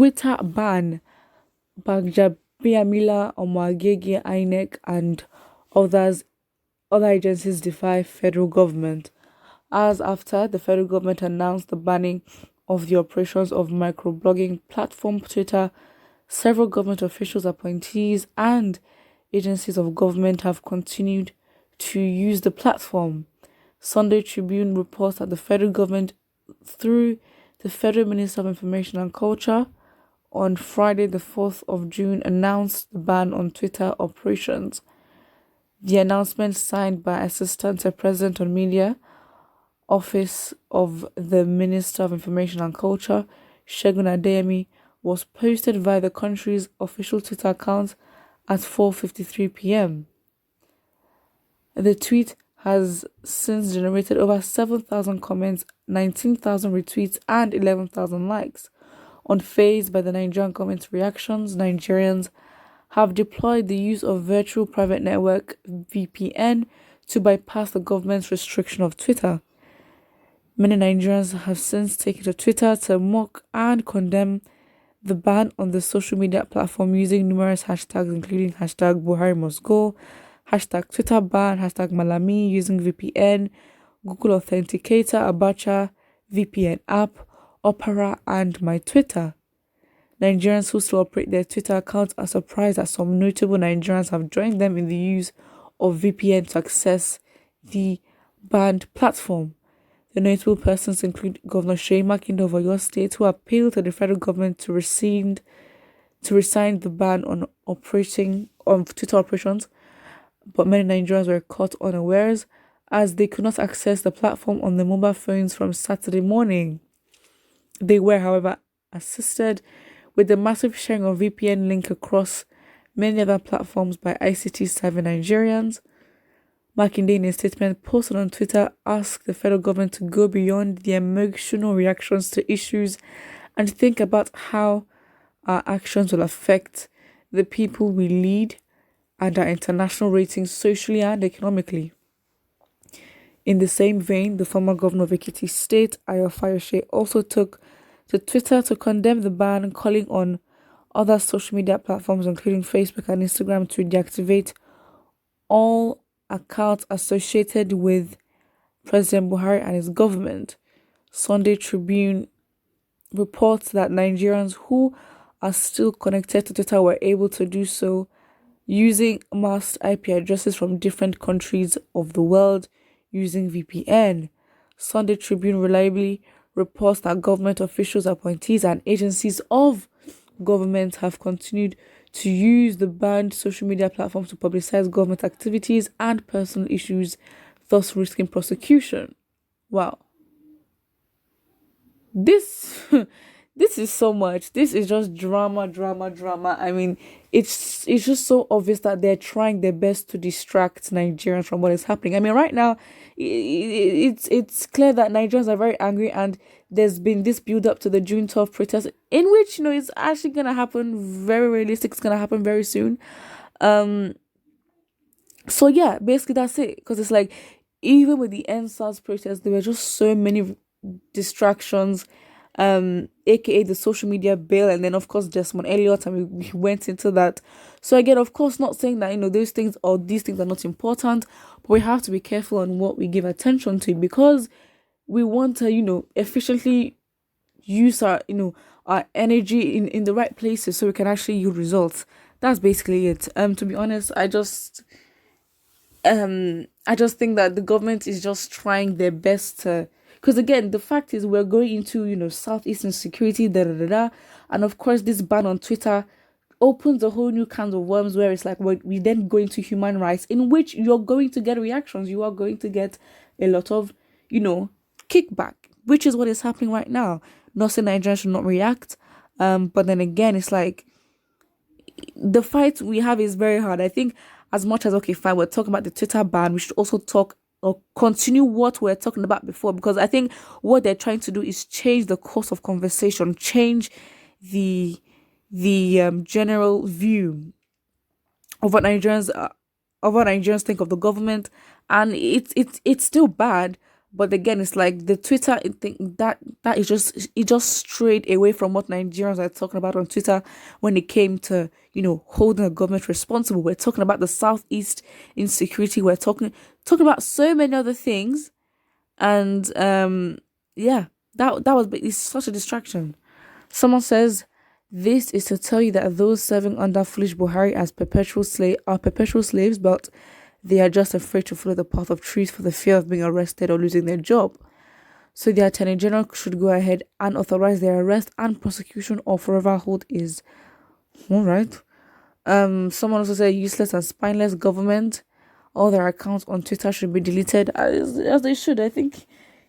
Twitter ban. Gbajabiamila, Agege, Inec, and others other agencies defy federal government. As after the federal government announced the banning of the operations of microblogging platform Twitter, several government officials, appointees, and agencies of government have continued to use the platform. Sunday Tribune reports that the federal government, through the Federal Minister of Information and Culture, on Friday, the 4th of June, announced the ban on Twitter operations. The announcement, signed by Assistant President on Media, Office of the Minister of Information and Culture, Segun Adeyemi, was posted via the country's official Twitter account at 4:53 p.m. The tweet has since generated over 7,000 comments, 19,000 retweets, and 11,000 likes. Unfazed by the Nigerian government's reactions, Nigerians have deployed the use of virtual private network (VPN) to bypass the government's restriction of Twitter. Many Nigerians have since taken to Twitter to mock and condemn the ban on the social media platform, using numerous hashtags including hashtag Buhari must go, hashtag Twitter ban, hashtag Malami, using VPN, Google Authenticator, Abacha, VPN app, Opera, and My Twitter. Nigerians who still operate their Twitter accounts are surprised that some notable Nigerians have joined them in the use of VPN to access the banned platform. The notable persons include Governor Seyi Makinde of Oyo State, who appealed to the federal government to rescind the ban on Twitter operations, but many Nigerians were caught unawares as they could not access the platform on their mobile phones from Saturday morning. They were, however, assisted with the massive sharing of VPN link across many other platforms by ICT-savvy Nigerians. Makinde, in a statement posted on Twitter, asked the federal government to go beyond the emotional reactions to issues and think about how our actions will affect the people we lead and our international ratings socially and economically. In the same vein, the former governor of Ekiti State, Ayo Fayose, also took to Twitter to condemn the ban, calling on other social media platforms, including Facebook and Instagram, to deactivate all accounts associated with President Buhari and his government. Sunday Tribune reports that Nigerians who are still connected to Twitter were able to do so using masked IP addresses from different countries of the world using VPN. Sunday Tribune reliably reports that government officials, appointees, and agencies of government have continued to use the banned social media platforms to publicize government activities and personal issues, thus risking prosecution. Wow. This this is so much. This is just drama. I mean, it's just so obvious that they're trying their best to distract Nigerians from what is happening. I mean, right now, it's clear that Nigerians are very angry, and there's been this build up to the June 12th protest, in which it's actually gonna happen. Very realistic. It's gonna happen very soon. So yeah, basically that's it. Because it's like, even with the NSAS protest, there were just so many distractions, aka the social media bill, and then of course Desmond Elliott, and we went into that. So again, of course, not saying that those things or these things are not important, but we have to be careful on what we give attention to, because we want to efficiently use our our energy in the right places so we can actually yield results. That's basically it. To be honest, I just think that the government is just trying their best to, because again, the fact is we're going into southeastern security, and of course this ban on Twitter opens a whole new can of worms, where it's like we then go into human rights, in which you're going to get reactions, you are going to get a lot of kickback, which is what is happening right now. Not saying Nigerians should not react, but then again, it's like the fight we have is very hard. I think, as much as, okay, fine, we're talking about the Twitter ban, we should also talk or continue what we're talking about before, because I think what they're trying to do is change the course of conversation, change the general view of what Nigerians think of the government. And it's still bad, But again, it's like the Twitter thing that is just it just strayed away from what Nigerians are talking about on Twitter when it came to holding the government responsible. We're talking about the southeast insecurity. We're talking about so many other things, and yeah, that was it's such a distraction. Someone says this is to tell you that those serving under foolish Buhari as perpetual slaves, but they are just afraid to follow the path of truth for the fear of being arrested or losing their job. So the Attorney General should go ahead and authorize their arrest and prosecution or forever hold is all right. Someone also said useless and spineless government. All their accounts on Twitter should be deleted as they should. I think,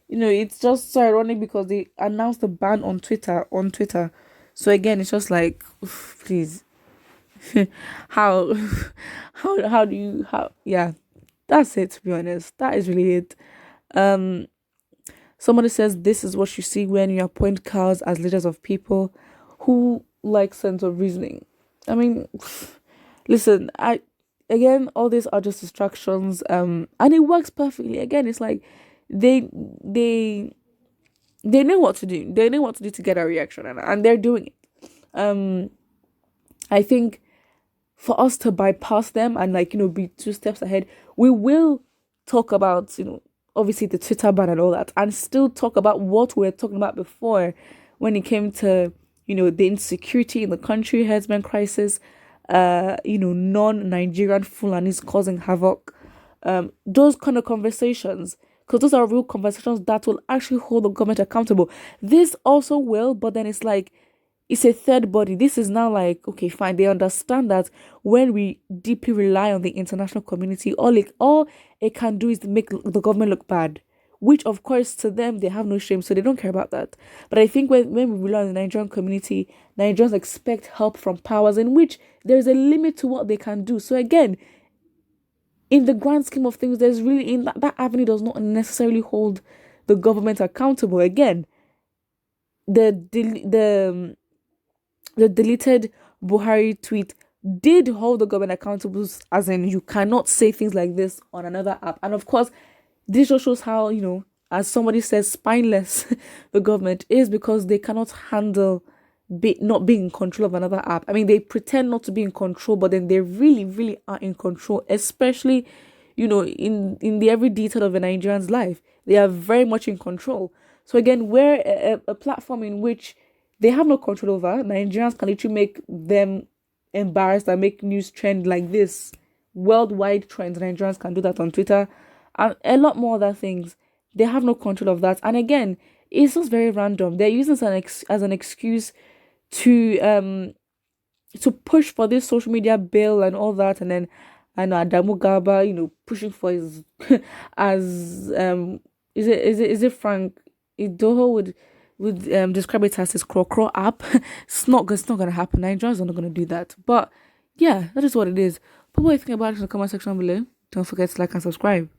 it's just so ironic because they announced the ban on Twitter. So again, it's just like, oof, please, how, how do you yeah, that's it. To be honest, that is really it. Um, Somebody says this is what you see when you appoint cows as leaders of people who like sense of reasoning. I mean, listen, again, all these are just distractions. And it works perfectly. Again, it's like they they they know what to do. They know what to do to get a reaction, and they're doing it. I think for us to bypass them and be 2 steps ahead, we will talk about obviously the Twitter ban and all that, and still talk about what we were talking about before when it came to the insecurity in the country, herdsmen crisis, non-Nigerian Fulanis causing havoc, those kind of conversations, because those are real conversations that will actually hold the government accountable. This also will, but then it's like it's a third body. This is now like, okay, fine. They understand that when we deeply rely on the international community, all it can do is make the government look bad, which of course to them they have no shame, so they don't care about that. But I think when we rely on the Nigerian community, Nigerians expect help from powers in which there's a limit to what they can do. So again, in the grand scheme of things, there's really in that avenue does not necessarily hold the government accountable. Again, the deleted Buhari tweet did hold the government accountable, as in you cannot say things like this on another app. And of course, this just shows how, as somebody says, spineless the government is, because they cannot handle not being in control of another app. I mean, they pretend not to be in control, but then they really, really are in control, especially, in the every detail of a Nigerian's life. They are very much in control. So again, we're a platform in which they have no control over. Nigerians can literally make them embarrassed and make news trend like this. Worldwide trends. Nigerians can do that on Twitter and a lot more other things. They have no control of that. And again, it's just very random. They're using this as an excuse to push for this social media bill and all that. And then Adamu Gaba, pushing for his as is it Frank Idoho would describe it as his crow app. It's not gonna happen. Nigerians are not gonna do that. But yeah, that is what it is. Put what you think about it in the comment section below. Don't forget to like and subscribe.